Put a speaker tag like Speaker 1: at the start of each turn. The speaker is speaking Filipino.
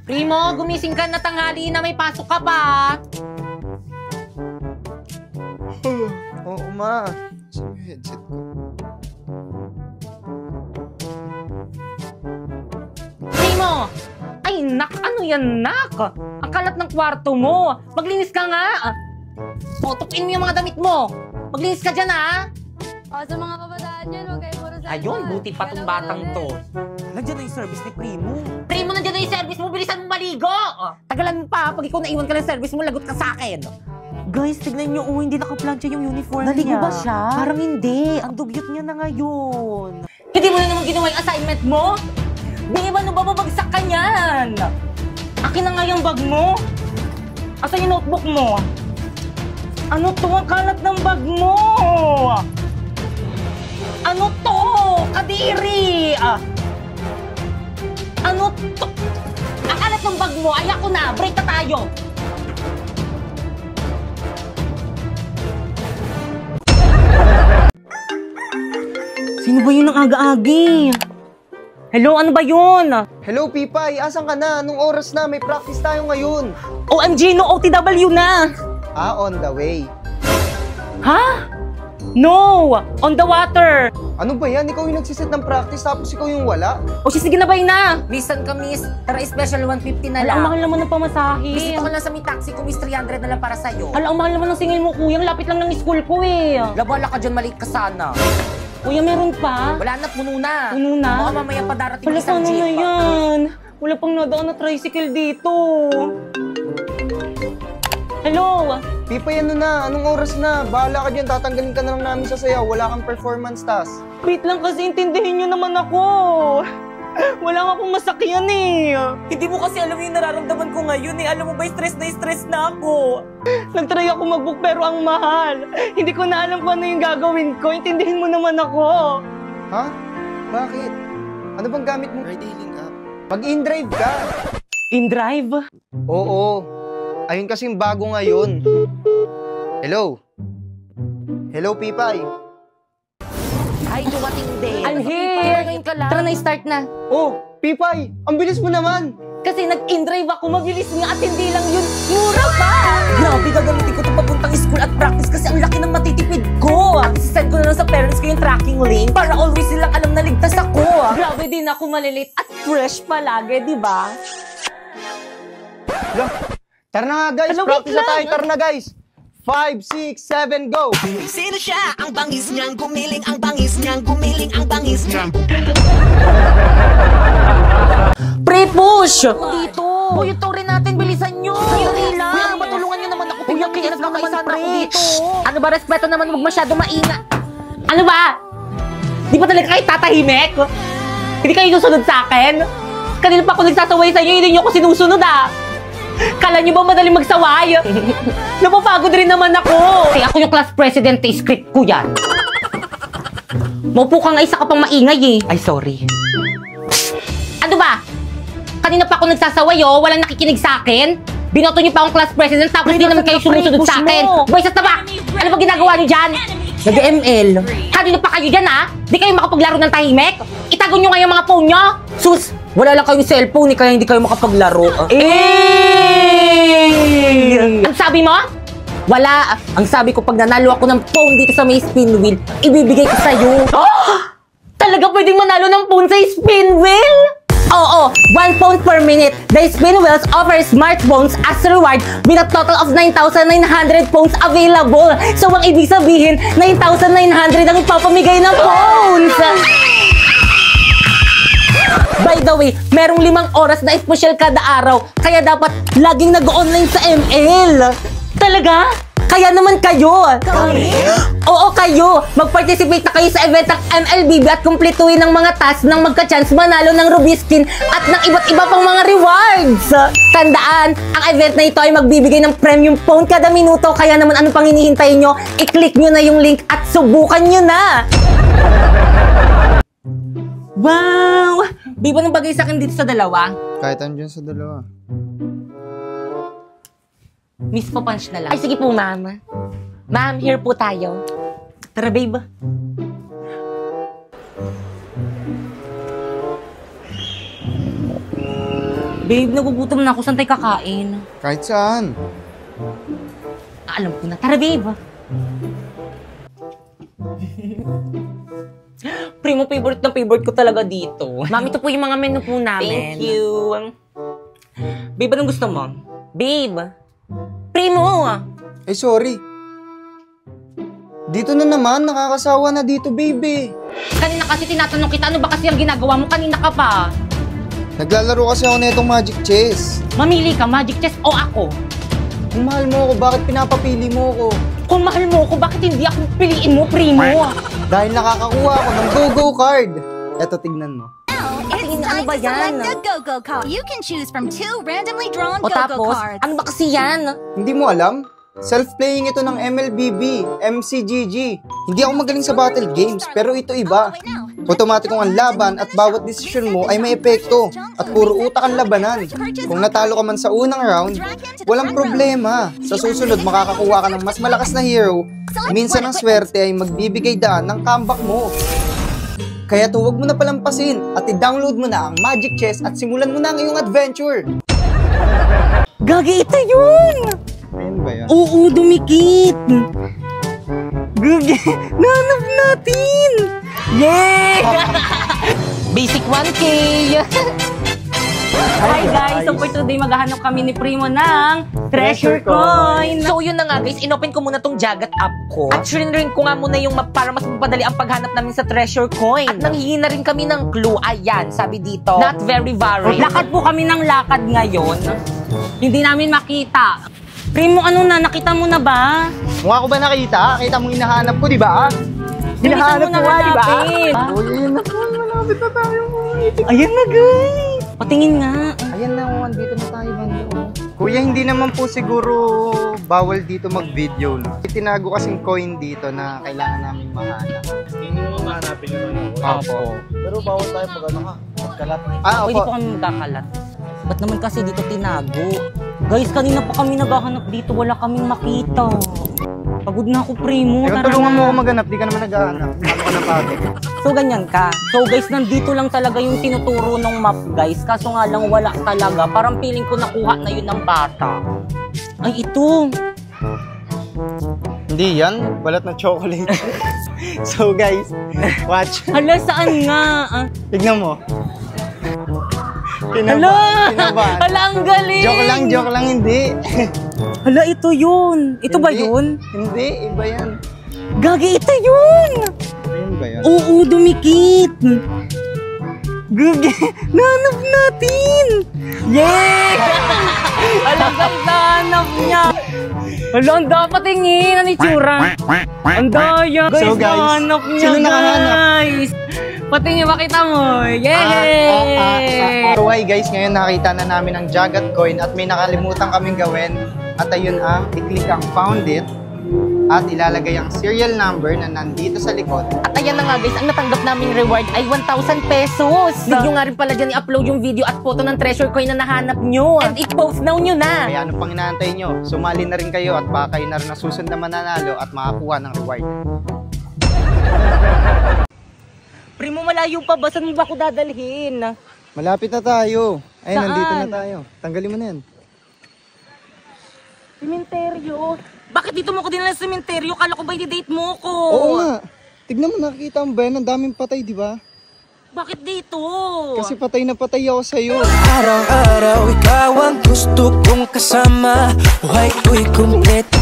Speaker 1: Primo, gumising ka na, tanghali na, may pasok ka pa.
Speaker 2: Oo, ma. Saan yung headset ko?
Speaker 1: Primo! Ay, nak, ano yan, nak? Ang kalat ng kwarto mo. Maglinis ka nga. O, tukin mo yung mga damit mo. Maglinis ka dyan, ha?
Speaker 3: O, sa mga kabataan yan, huwag kayo puro cellphone.
Speaker 1: Ayun, buti pa tong batang to.
Speaker 4: Nandiyan na yung service ni Primo.
Speaker 1: Primo, nandiyan na yung service mo. Bilisan mo maligo. Tagalan mo pa. Pag ikaw naiwan ka ng service mo, lagot ka sa akin.
Speaker 4: Guys, tignan nyo, hindi nakaplansya yung uniform niya.
Speaker 1: Naligo ba siya?
Speaker 4: Parang hindi. Ang dugyot niya na ngayon.
Speaker 1: Hindi mo na naman ginawa yung assignment mo? Di ba no bababagsak ka niyan? Akin na nga yung bag mo. Asan yung notebook mo? Ano to? Ang kalat ng bag mo! Ano to? Kadiri! Ano to? Ang kalat ng bag mo! Ay ako na! Break na tayo! Sino ba yun ang aga-agi? Hello, ano ba yun?
Speaker 2: Hello, Pipay. Asan ka na? Anong oras na? May practice tayo ngayon.
Speaker 1: OMG, no OTW na!
Speaker 2: On the way.
Speaker 1: Ha? No! On the water!
Speaker 2: Ano ba yan? Ikaw yung nagsiset ng practice tapos ikaw yung wala?
Speaker 1: O sige na ba yun na? Listen ka, miss. Tara, special 150 na lang.
Speaker 4: Ang mahal naman ng pamasahe.
Speaker 1: Visit ko lang sa may taxi ko, miss. 300 na lang para sa'yo.
Speaker 4: Ang mahal naman ng singil mo, kuya. Ang lapit lang ng school ko eh.
Speaker 1: Labala ka dyan, maliit ka sana.
Speaker 4: Kuya, meron pa?
Speaker 1: Wala na, puno na.
Speaker 4: Puno na?
Speaker 1: Baka mamaya pa darating
Speaker 4: Wala
Speaker 1: isang
Speaker 4: paano
Speaker 1: jeep.
Speaker 4: na yan? Wala pang nadaan na tricycle dito. Hello?
Speaker 2: Pipay, ano na? Anong oras na? Bahala ka dyan. Tatanggalin ka na lang namin sa sayaw. Wala kang performance task.
Speaker 4: Wait lang kasi intindihin nyo naman ako. Wala nga akong masakyan eh.
Speaker 1: Hindi mo kasi alam yung nararamdaman ko ngayon eh. Alam mo ba, stress na ako.
Speaker 4: Nagtry ako mag-book pero ang mahal. Hindi ko na alam kung ano yung gagawin ko. Intindihin mo naman ako.
Speaker 2: Ha? Bakit? Ano bang gamit mo? Ride-hailing app. Mag-in-drive ka.
Speaker 4: In-drive?
Speaker 2: Oo. Ayun kasing bago ngayon. Hello? Hello, Pipay?
Speaker 1: Ay, dumating din.
Speaker 4: I'm here.
Speaker 1: Ngayon ka lang.
Speaker 4: Tara na, start na.
Speaker 2: Oh, Pipay! Ang bilis mo naman!
Speaker 4: Kasi nag-in-drive ako, mabilis nga at hindi lang yun. Mura pa!
Speaker 1: Grabe, gagamitin ko ito papuntang school at practice kasi ang laki ng matitipid ko. Send ko na lang sa parents ko yung tracking link para always silang alam na ligtas ako.
Speaker 4: Grabe din ako malilate at fresh palagi, di ba?
Speaker 2: Tara na nga, guys!
Speaker 4: Hello,
Speaker 2: Practice
Speaker 4: wait
Speaker 2: na tayo!
Speaker 4: lang.
Speaker 2: Tara na, guys! 5, 6, 7, go!
Speaker 5: Sino siya? Ang bangis niyang gumiling, ang bangis niyang gumiling, ang bangis niyang
Speaker 1: Pre-push! Dito! Uy, ito rin natin, bilisan nyo! Dali lang! Kuya, matulungan nyo naman ako. Kuya, kaya nagkakaisa na ako dito. Ano ba, respeto naman, huwag masyado mainga. Ano ba? Di ba talaga kayo tatahimik? Hindi kayo susunod sa akin? Kanina pa ako nagsasaway sa inyo, hindi nyo ako sinusunod Kala nyo ba madaling magsaway? Napapagod rin naman ako. Kasi ako yung class president, script ko yan. Maupo ka nga, isa ka pang maingay
Speaker 4: Ay, sorry.
Speaker 1: Ano ba? Kanina pa ako nagsasaway walang nakikinig sa akin. Binoto niyo pa akong class president tapos hindi naman kayo sumusunod sa akin. Boysat na ba? Ano ba ginagawa niyo dyan? Nag-ML. Kanina pa kayo dyan Di kayo makapaglaro ng tahimik? Itago niyo nga yung mga phone niyo. Sus, wala lang kayong cellphone kaya hindi kayo makapaglaro. Ang sabi mo? Wala. Ang sabi ko pag nanalo ako ng phone dito sa may spin wheel, ibibigay ko sa'yo. Talaga pwedeng manalo ng phone sa spin wheel? Oo, 1 phone per minute. The spin wheels offer smartphones as a reward with a total of 9,900 phones available. So, ang ibig sabihin, 9,900 ang ipapamigay ng phones. By the way, merong 5 oras na special kada araw. Kaya dapat laging nag-online sa ML. Talaga? Kaya naman kayo. Kami? Oo, kayo. Mag-participate na kayo sa event ng MLBB at kumpletuhin ng mga tasks nang magka-chance manalo ng Ruby Skin at ng iba't iba pang mga rewards. Tandaan, ang event na ito ay magbibigay ng premium phone kada minuto. Kaya naman ano pang hinihintay nyo? I-click nyo na yung link at subukan nyo na. Wow! Di ba nang bagay sa akin dito sa dalawa?
Speaker 2: Kahit andyan sa dalawa.
Speaker 1: Miss po punch na lang. Ay, sige po, ma'am. Ma'am, here po tayo. Tara, babe. Babe, nagugutom na ako. Saan tayo kakain?
Speaker 2: Kahit saan.
Speaker 1: Alam ko na. Tara, babe. Primo, favorite na favorite ko talaga dito. Mami, ito po yung mga menu po namin. Thank you. Babe, anong gusto mo? Babe. Primo.
Speaker 2: Eh, sorry. Dito na naman, nakakasawa na dito, baby.
Speaker 1: Kanina kasi tinatanong kita, ano ba kasi ang ginagawa mo? Kanina ka pa.
Speaker 2: Naglalaro kasi ako na itong Magic Chess.
Speaker 1: Mamili ka, Magic Chess o ako?
Speaker 2: Kung mahal mo ako, bakit pinapapili mo ako?
Speaker 1: Kung mahal mo ako, bakit hindi ako piliin mo, Primo?
Speaker 2: Dahil nakakakuha ako ng Go-Go card. Eto, tignan mo.
Speaker 3: It's
Speaker 1: ano
Speaker 3: time
Speaker 1: ba
Speaker 3: to
Speaker 1: yan?
Speaker 3: select a go-go card. You can choose from 2 randomly drawn
Speaker 1: O
Speaker 3: go-go
Speaker 1: tapos,
Speaker 3: cards.
Speaker 1: ano ba kasi yan?
Speaker 2: Hindi mo alam? Self-playing ito ng MLBB, MCGG. Hindi ako magaling sa battle games, pero ito iba. Automatikong ang laban at bawat desisyon mo ay may epekto at puro utak ang labanan. Kung natalo ka man sa unang round, walang problema. Sa susunod, makakakuha ka ng mas malakas na hero. Minsan ang swerte ay magbibigay daan ng comeback mo. Kaya huwag mo na palampasin at i-download mo na ang Magic Chess at simulan mo na ang iyong adventure.
Speaker 1: Gagi, ito yun!
Speaker 2: Ayun ba yan?
Speaker 1: Oo, dumikit! Gagi, nanap natin! Yay! Basic 1K! Hi guys! So for today, maghahanap kami ni Primo ng treasure coin! So yun na nga guys, inopen ko muna tong Jagat app ko. At rin ko nga muna yung map para mas mapadali ang paghanap namin sa treasure coin. At nanghihingi na rin kami ng clue. Ayan, sabi dito, not very varied. Lakad po kami ng lakad ngayon. Hindi namin makita. Primo, ano na? Nakita mo na ba?
Speaker 2: Mukha ko ba nakita? Kita mong hinahanap ko, di ba? Hinahanap ko nga, di ba? Oh, yun na po. Malapit na tayo.
Speaker 1: Ayan na guys! Patingin nga.
Speaker 2: Ayan na, andito na tayo, bando. Kuya, hindi naman po siguro bawal dito mag-video, no? Tinago kasing coin dito na kailangan namin mahanap.
Speaker 6: Hindi mo mahanapin yung ano.
Speaker 2: Opo.
Speaker 6: Pero bawal tayo pag ano ka, magkalat.
Speaker 1: O, hindi po kami magkakalat. Ba't naman kasi dito tinago? Guys, kanina pa kami naghahanap dito. Wala kaming makita. Pagod na ako, Primo.
Speaker 2: Pero
Speaker 1: Tara
Speaker 2: tulungan
Speaker 1: na.
Speaker 2: mo ako maghanap, di ka naman naghahanap. Ano ka na pagod?
Speaker 1: So, ganyan ka. So, guys, nandito lang talaga yung tinuturo ng map, guys. Kaso nga lang, wala talaga. Parang feeling ko nakuha na yun ng bata. Ay, ito.
Speaker 2: Hindi yan, balat na chocolate. So guys, watch.
Speaker 1: Hala, saan nga?
Speaker 2: Tignan mo.
Speaker 1: Hala!
Speaker 2: Kinabahan.
Speaker 1: Hala, ang galing!
Speaker 2: Joke lang, hindi.
Speaker 1: Hala, ito yun. Ito ba
Speaker 2: Hindi.
Speaker 1: yun?
Speaker 2: Hindi, iba yan.
Speaker 1: Gagi, ito yun!
Speaker 2: Ayun ba yan?
Speaker 1: Oo, dumikit! Gagi, nanap natin! Yay! Alam guys, nanap niya! Alam, dapat tingin ang itsura. Ang daya! Guys,
Speaker 2: So, guys,
Speaker 1: nanap niya,
Speaker 2: sino nakahanap?
Speaker 1: guys! Patingin, makita mo! Yay!
Speaker 2: So hi guys, ngayon nakita na namin ang Jagat coin at may nakalimutan kaming gawin. At ayun ang, i-click ang found it at ilalagay ang serial number na nandito sa likod.
Speaker 1: At ayan na nga guys, ang natanggap naming reward ay 1,000 pesos. Need nyo nga rin pala dyan i-upload yung video at photo ng treasure coin na nahanap nyo. And i-post now nyo na.
Speaker 2: Kaya ano pang inaantay nyo? Sumali na rin kayo at baka kayo na rin ang susunod na mananalo at makakuha ng reward.
Speaker 1: Primo, malayo pa ba? Saan mo ba ako dadalhin?
Speaker 2: Malapit na tayo. Ayun,
Speaker 1: Saan?
Speaker 2: nandito na tayo. Tanggalin mo na yan.
Speaker 1: Sementeryo? Bakit dito mo ko dinala sa sementeryo? Kala ko ba i-date mo ko?
Speaker 2: Oo nga. Tignan mo, nakikita mo ba yan? Ang daming patay, di ba?
Speaker 1: Bakit dito?
Speaker 2: Kasi patay na patay ako sa'yo.
Speaker 5: Araw-araw ikaw ang gusto kong kasama. Buhay ko'y kumpleto